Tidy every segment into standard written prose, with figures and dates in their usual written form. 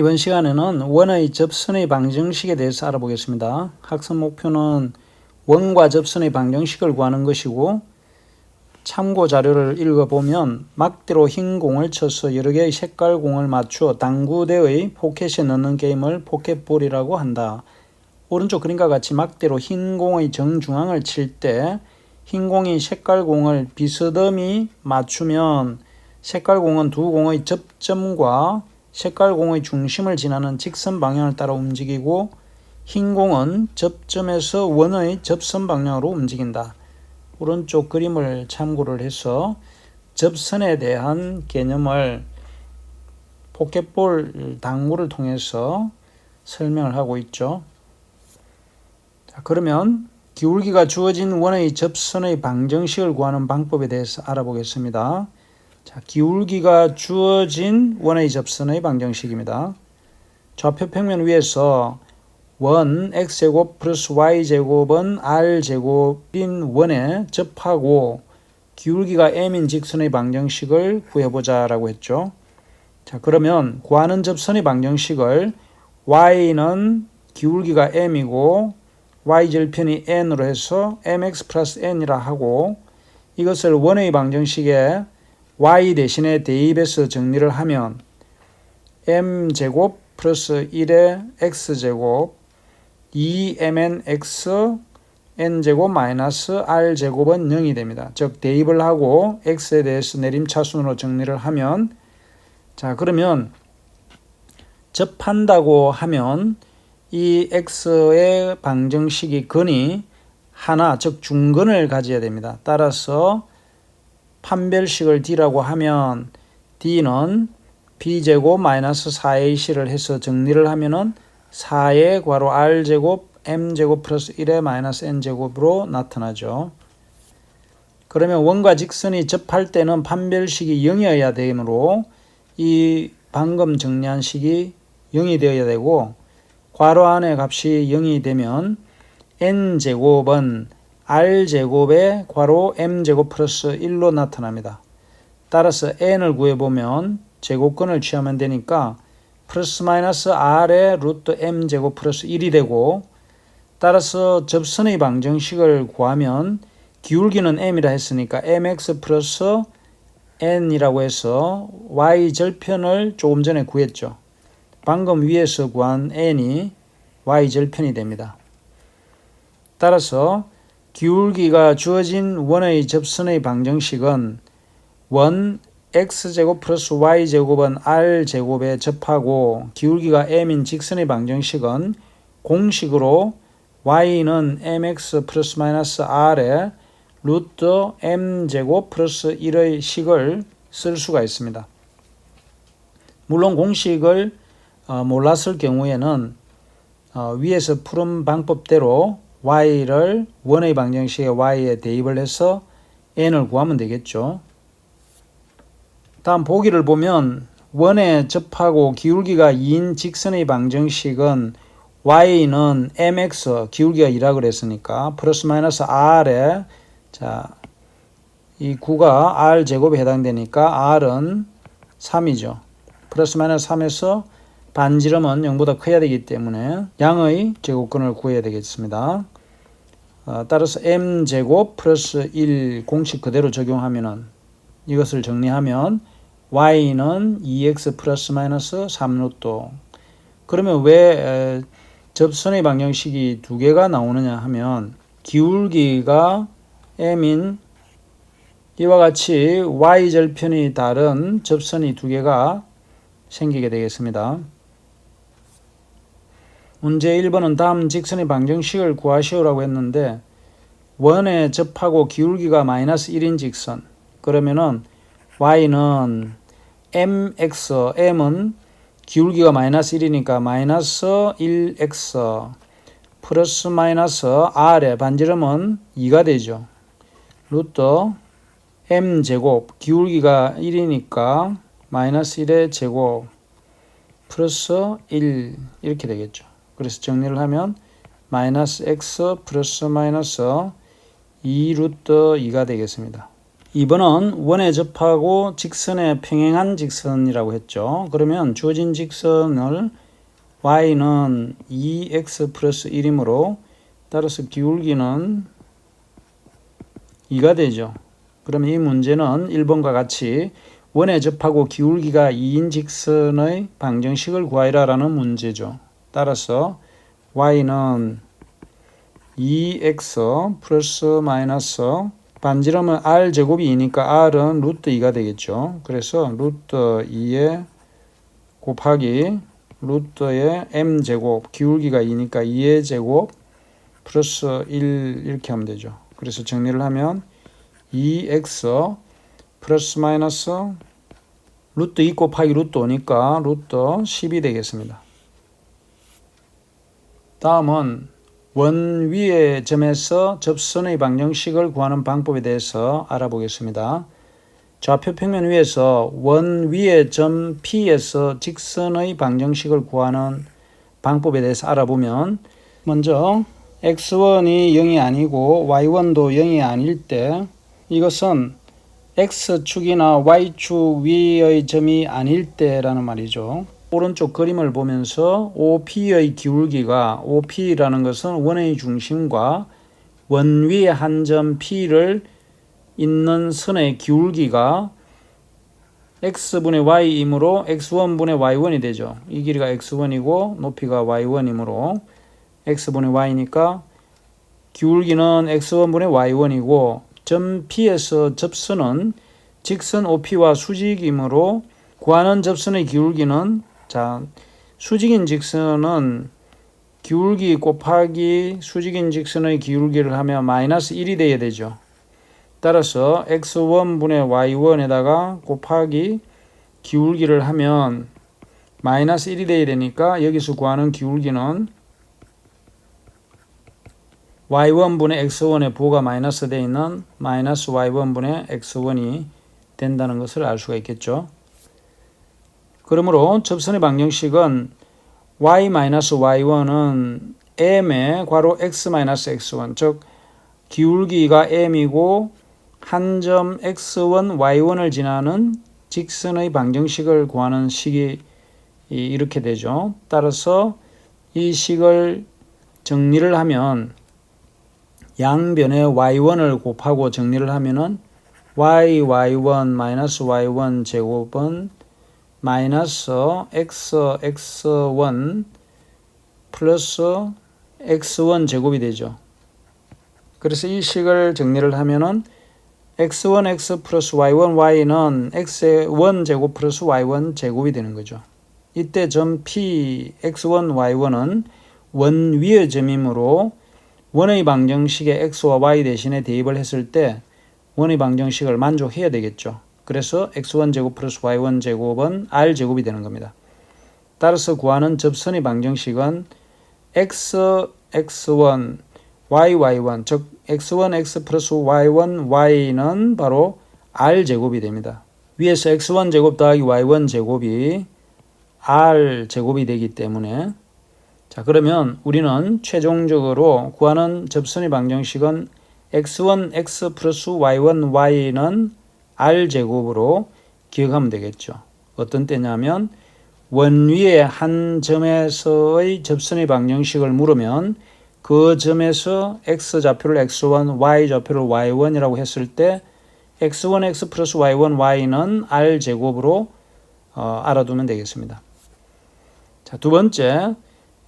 이번 시간에는 원의 접선의 방정식에 대해서 알아보겠습니다. 학습 목표는 원과 접선의 방정식을 구하는 것이고, 참고 자료를 읽어보면 막대로 흰 공을 쳐서 여러 개의 색깔 공을 맞추어 당구대의 포켓에 넣는 게임을 포켓볼이라고 한다. 오른쪽 그림과 같이 막대로 흰 공의 정중앙을 칠 때 흰 공이 색깔 공을 비스듬히 맞추면 색깔 공은 두 공의 접점과 색깔 공의 중심을 지나는 직선 방향을 따라 움직이고, 흰 공은 접점에서 원의 접선 방향으로 움직인다. 오른쪽 그림을 참고를 해서 접선에 대한 개념을 포켓볼 당구를 통해서 설명을 하고 있죠. 자, 그러면 기울기가 주어진 원의 접선의 방정식을 구하는 방법에 대해서 알아보겠습니다. 자, 기울기가 주어진 원의 접선의 방정식입니다. 좌표 평면 위에서 원 x제곱 플러스 y제곱은 r제곱인 원에 접하고 기울기가 m인 직선의 방정식을 구해보자 라고 했죠. 자, 그러면 구하는 접선의 방정식을 y는 기울기가 m이고 y절편이 n으로 해서 mx 플러스 n이라 하고, 이것을 원의 방정식에 y 대신에 대입해서 정리를 하면 m제곱 플러스 1의 x제곱 2mnx n제곱 마이너스 r제곱은 0이 됩니다. 즉 대입을 하고 x에 대해서 내림차순으로 정리를 하면, 자, 그러면 접한다고 하면 이 x의 방정식이 근이 하나, 즉 중근을 가져야 됩니다. 따라서 판별식을 d라고 하면 d는 b제곱 마이너스 4ac를 해서 정리를 하면은 4의 괄호 r제곱 m제곱 플러스 1의 마이너스 n제곱으로 나타나죠. 그러면 원과 직선이 접할 때는 판별식이 0이어야 되므로 이 방금 정리한 식이 0이 되어야 되고, 괄호 안의 값이 0이 되면 n제곱은 r제곱의 괄호 m제곱 플러스 1로 나타납니다. 따라서 n을 구해보면 제곱근을 취하면 되니까 플러스 마이너스 r의 루트 m제곱 플러스 1이 되고, 따라서 접선의 방정식을 구하면 기울기는 m이라 했으니까 mx 플러스 n이라고 해서 y절편을 조금 전에 구했죠. 방금 위에서 구한 n이 y절편이 됩니다. 따라서 기울기가 주어진 원의 접선의 방정식은 원 x제곱 플러스 y제곱은 r제곱에 접하고 기울기가 m인 직선의 방정식은 공식으로 y는 mx 플러스 마이너스 r에 루트 m제곱 플러스 1의 식을 쓸 수가 있습니다. 물론 공식을 몰랐을 경우에는 위에서 푸른 방법대로 y를 원의 방정식에 y에 대입을 해서 n을 구하면 되겠죠. 다음 보기를 보면 원에 접하고 기울기가 2인 직선의 방정식은 y는 mx, 기울기가 2라고 그랬으니까 플러스 마이너스 r에, 자, 이 9가 r제곱에 해당되니까 r은 3이죠. 플러스 마이너스 3에서 반지름은 0보다 커야 되기 때문에 양의 제곱근을 구해야 되겠습니다. 따라서 m제곱 플러스 1 공식 그대로 적용하면은, 이것을 정리하면 y는 2x 플러스 마이너스 3루트. 그러면 왜 접선의 방정식이 두 개가 나오느냐 하면, 기울기가 m인 이와 같이 y절편이 다른 접선이 두 개가 생기게 되겠습니다. 문제 1번은 다음 직선의 방정식을 구하시오라고 했는데, 원에 접하고 기울기가 마이너스 1인 직선, 그러면은 y는 mx, m은 기울기가 마이너스 1이니까 마이너스 1x 플러스 마이너스 r의 반지름은 2가 되죠. 루트 m제곱, 기울기가 1이니까 마이너스 1의 제곱 플러스 1 이렇게 되겠죠. 그래서 정리를 하면 마이너스 x 플러스 마이너스 2 루트 2가 되겠습니다. 2번은 원에 접하고 직선에 평행한 직선이라고 했죠. 그러면 주어진 직선을 y는 2x 플러스 1이므로 따라서 기울기는 2가 되죠. 그러면 이 문제는 1번과 같이 원에 접하고 기울기가 2인 직선의 방정식을 구하라 라는 문제죠. 따라서 y는 2x 플러스 마이너스 반지름은 r제곱이 2니까 r은 루트 2가 되겠죠. 그래서 루트 2에 곱하기 루트의 m제곱, 기울기가 2니까 2의 제곱 플러스 1 이렇게 하면 되죠. 그래서 정리를 하면 2x 플러스 마이너스 루트 2 곱하기 루트 5니까 루트 10이 되겠습니다. 다음은 원 위의 점에서 접선의 방정식을 구하는 방법에 대해서 알아보겠습니다. 좌표 평면 위에서 원 위의 점 P에서 직선의 방정식을 구하는 방법에 대해서 알아보면 먼저 x1이 0이 아니고 y1도 0이 아닐 때 이것은 x축이나 y축 위의 점이 아닐 때라는 말이죠. 오른쪽 그림을 보면서 OP의 기울기가 OP라는 것은 원의 중심과 원 위의 한 점 P를 있는 선의 기울기가 x분의 y이므로 x1분의 y1이 되죠. 이 길이가 x1이고 높이가 y1이므로 x분의 y니까 기울기는 x1분의 y1이고 점 P에서 접선은 직선 OP와 수직이므로 구하는 접선의 기울기는 수직인 직선은 기울기 곱하기 수직인 직선의 기울기를 하면 마이너스 1이 돼야 되죠. 따라서 x1분의 y1에다가 곱하기 기울기를 하면 마이너스 1이 돼야 되니까 여기서 구하는 기울기는 y1분의 x1의 부호가 마이너스 되어 있는 마이너스 y1분의 x1이 된다는 것을 알 수가 있겠죠. 그러므로 접선의 방정식은 y-y1은 m의 괄호 x-x1 즉 기울기가 m이고 한 점 x1, y1을 지나는 직선의 방정식을 구하는 식이 이렇게 되죠. 따라서 이 식을 정리를 하면 양변에 y1을 곱하고 정리를 하면은 y1 마이너스 y1 제곱은 마이너스 x1 플러스 x1 제곱이 되죠. 그래서 이 식을 정리를 하면은 x1 x 플러스 y1 y는 x1 제곱 플러스 y1 제곱이 되는 거죠. 이때 점 P x1 y1은 원 위의 점이므로 원의 방정식에 x와 y 대신에 대입을 했을 때 원의 방정식을 만족해야 되겠죠. 그래서 x1 제곱 플러스 y1 제곱은 r 제곱이 되는 겁니다. 따라서 구하는 접선의 방정식은 x, x1, y, y1 즉 x1, x 플러스 y1, y는 바로 r 제곱이 됩니다. 위에서 x1 제곱 더하기 y1 제곱이 r 제곱이 되기 때문에 자 그러면 우리는 최종적으로 구하는 접선의 방정식은 x1, x 플러스 y1, y는 r제곱으로 기억하면 되겠죠. 어떤 때냐면 원 위에 한 점에서의 접선의 방정식을 물으면 그 점에서 x좌표를 x1, y좌표를 y1이라고 했을 때 x1, x 플러스 y1, y는 r제곱으로 알아두면 되겠습니다. 자, 두 번째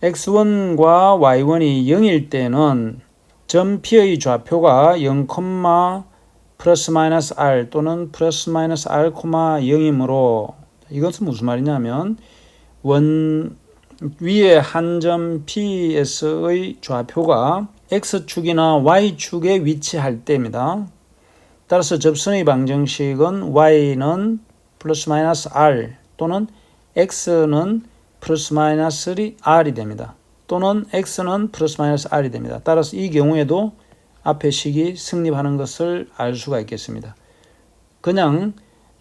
x1과 y1이 0일 때는 점 P의 좌표가 0, 플러스 마이너스 r 또는 플러스 마이너스 r, 0이므로 이것은 무슨 말이냐면 원 위에 한 점 P에서의 좌표가 x축이나 y축에 위치할 때입니다. 따라서 접선의 방정식은 y는 플러스 마이너스 r 또는 x는 플러스 마이너스 r이 됩니다. 또는 x는 플러스 마이너스 r이 됩니다. 따라서 이 경우에도 앞의 식이 성립하는 것을 알 수가 있겠습니다. 그냥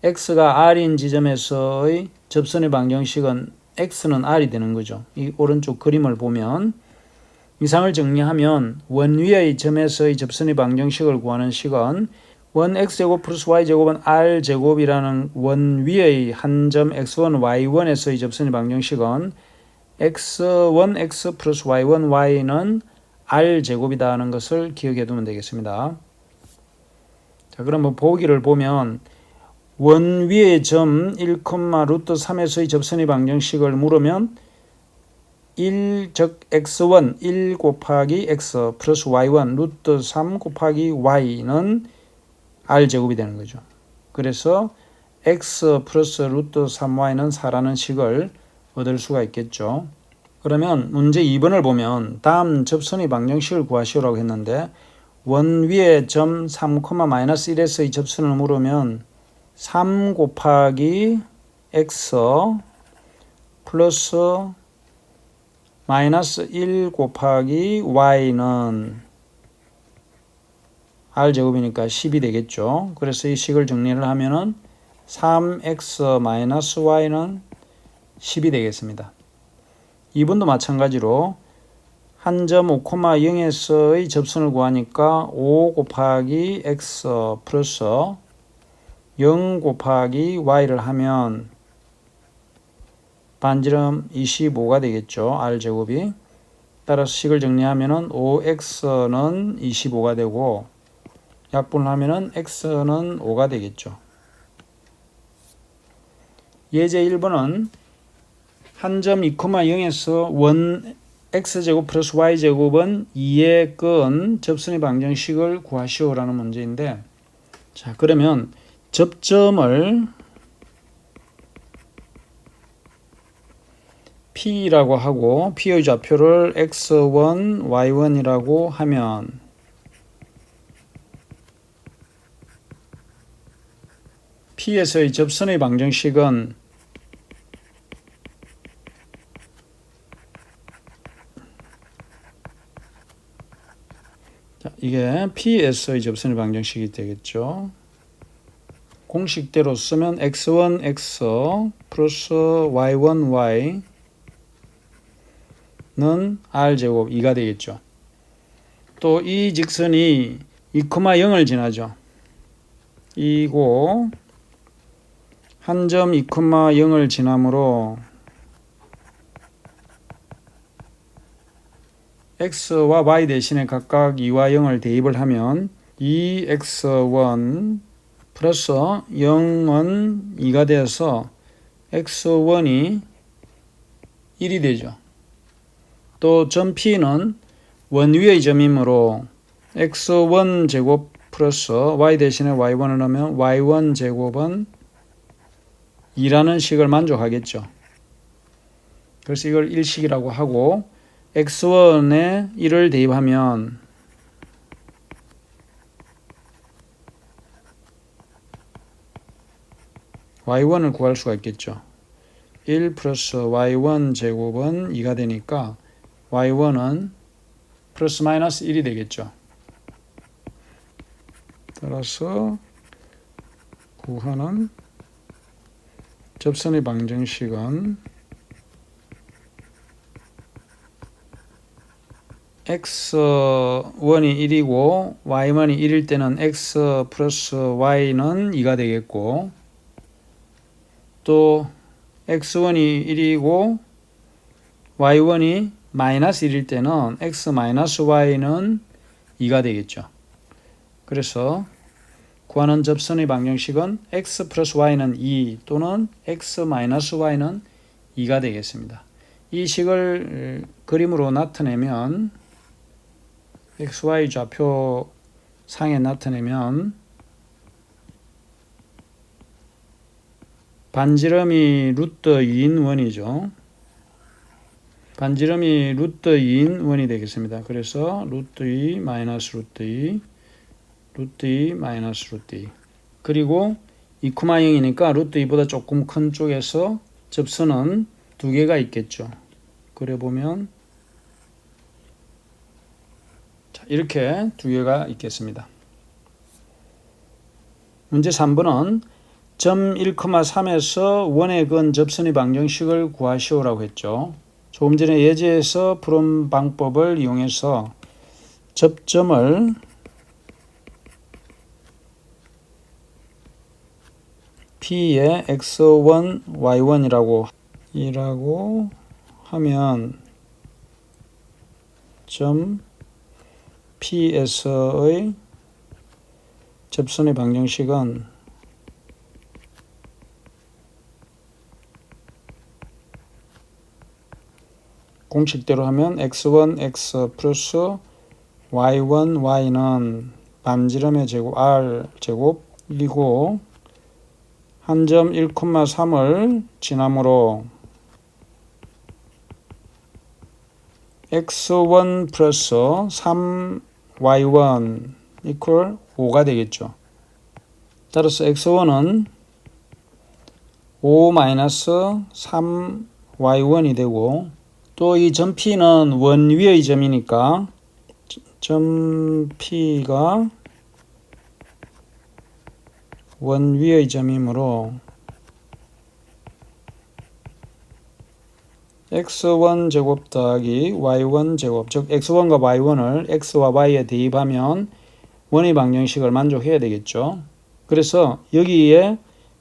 x가 r인 지점에서의 접선의 방정식은 x는 r이 되는 거죠. 이 오른쪽 그림을 보면 이상을 정리하면 원 위의 점에서의 접선의 방정식을 구하는 식은 원 x제곱 플러스 y제곱은 r제곱이라는 원 위의 한 점 x1, y1에서의 접선의 방정식은 x1, x 플러스 y1, y는 r제곱이다 하는 것을 기억해 두면 되겠습니다. 자, 그러면 보기를 보면 원 위의 점 1,√3에서의 접선의 방정식을 물으면 1 즉 x1 1 곱하기 x 플러스 y1 루트 3 곱하기 y는 r제곱이 되는 거죠. 그래서 x 플러스 루트 3y는 4라는 식을 얻을 수가 있겠죠. 그러면 문제 2번을 보면 다음 접선의 방정식을 구하시오라고 했는데 원 위의 점 3,-1에서의 접선을 물으면 3 곱하기 x 플러스 마이너스 1 곱하기 y는 r제곱이니까 10이 되겠죠. 그래서 이 식을 정리를 하면은 3x 마이너스 y는 10이 되겠습니다. 2번도 마찬가지로 한 점 5,0에서의 접선을 구하니까 5 곱하기 x 플러스 0 곱하기 y를 하면 반지름 25가 되겠죠. r제곱이. 따라서 식을 정리하면은 5x는 25가 되고 약분을 하면은 x는 5가 되겠죠. 예제 1번은 한 점 2,0에서 원 x제곱 플러스 y제곱은 2의 근 접선의 방정식을 구하시오라는 문제인데, 자, 그러면 접점을 P라고 하고 P의 좌표를 x1, y1이라고 하면 P에서의 접선의 방정식은 자, 이게 P에서의 접선의 방정식이 되겠죠. 공식대로 쓰면 x1, x 플러스 y1, y 는 r제곱 2가 되겠죠. 또 이 직선이 2,0을 지나죠. 2고 한 점 2,0을 지나므로 x와 y 대신에 각각 2와 0을 대입을 하면 2x1 플러스 0은 2가 되어서 x1이 1이 되죠. 또 점 P는 원 위의 점이므로 x1 제곱 플러스 y 대신에 y1을 넣으면 y1 제곱은 2라는 식을 만족하겠죠. 그래서 이걸 1식이라고 하고 x1에 1을 대입하면 y1을 구할 수가 있겠죠. 1 플러스 y1 제곱은 2가 되니까 y1은 플러스 마이너스 1이 되겠죠. 따라서 구하는 접선의 방정식은 x1이 1이고 y1이 1일 때는 x 플러스 y는 2가 되겠고, 또 x1이 1이고 y1이 마이너스 1일 때는 x 마이너스 y는 2가 되겠죠. 그래서 구하는 접선의 방정식은 x 플러스 y는 2 또는 x 마이너스 y는 2가 되겠습니다. 이 식을 그림으로 나타내면 xy 좌표 상에 나타내면 반지름이 루트 2인 원이죠. 반지름이 루트 2인 원이 되겠습니다. 그래서 루트 2 마이너스 루트 2 루트 2 마이너스 루트 2 그리고 2,0이니까 루트 2보다 조금 큰 쪽에서 접선은 두 개가 있겠죠. 그려보면 자, 이렇게 두 개가 있겠습니다. 문제 3번은 점 1,3에서 원의 근 접선의 방정식을 구하시오라고 했죠. 조금 전에 예제에서 푸른 방법을 이용해서 접점을 p에 x1, y1이라고 하면 점 p에서의 접선의 방정식은 공식대로 하면 x1, x 플러스 y1, y는 반지름의 제곱 r 제곱이고 한 점 1,3을 지나므로 x1 플러스 3y1 이퀄 5가 되겠죠. 따라서 x1은 5 마이너스 3y1이 되고 또 이 점 P는 원 위의 점이니까 점 P가 원 위의 점이므로 x1 제곱 더하기 y1 제곱, 즉 x1과 y1을 x와 y에 대입하면 원의 방정식을 만족해야 되겠죠. 그래서 여기에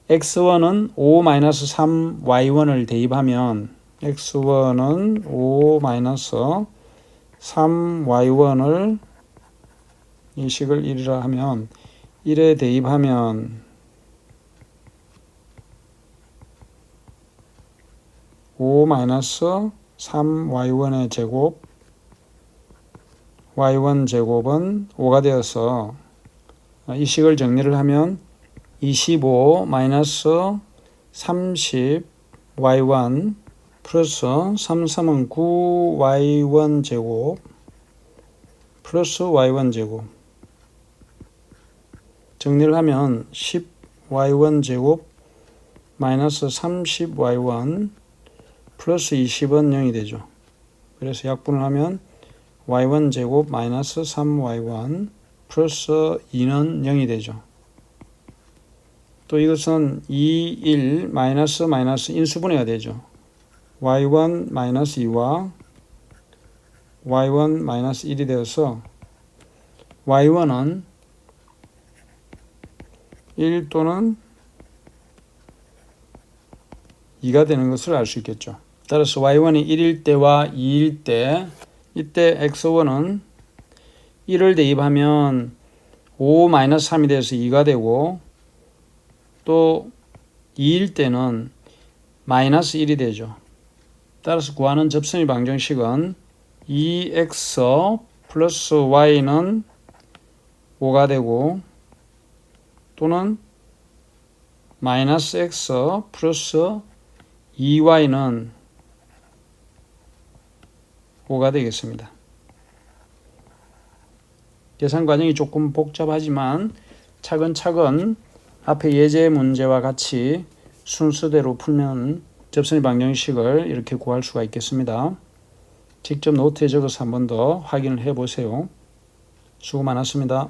x1은 5-3y1을 대입하면 x1은 5-3y1을 이 식을 1이라 하면 1에 대입하면 5-3y1의 제곱 y1 제곱은 5가 되어서 이 식을 정리를 하면 25-30 y1 플러스 33은 9y1 제곱 플러스 y1 제곱 정리를 하면 10y1 제곱 마이너스 30y1 플러스 20은 0이 되죠. 그래서 약분을 하면 y1 제곱 마이너스 3y1 플러스 2는 0이 되죠. 또 이것은 2, 1, 마이너스 인수분해가 되죠. y1 마이너스 2와 y1 마이너스 1이 되어서 y1은 1 또는 2가 되는 것을 알 수 있겠죠. 따라서 y1이 1일 때와 2일 때 이때 x1은 1을 대입하면 5-3이 돼서 2가 되고 또 2일 때는 마이너스 1이 되죠. 따라서 구하는 접선의 방정식은 2x 플러스 y는 5가 되고 또는 마이너스 x 플러스 2y는 5가 되겠습니다. 계산 과정이 조금 복잡하지만 차근차근 앞에 예제 문제와 같이 순서대로 풀면 접선의 방정식을 이렇게 구할 수가 있겠습니다. 직접 노트에 적어서 한 번 더 확인을 해 보세요. 수고 많았습니다.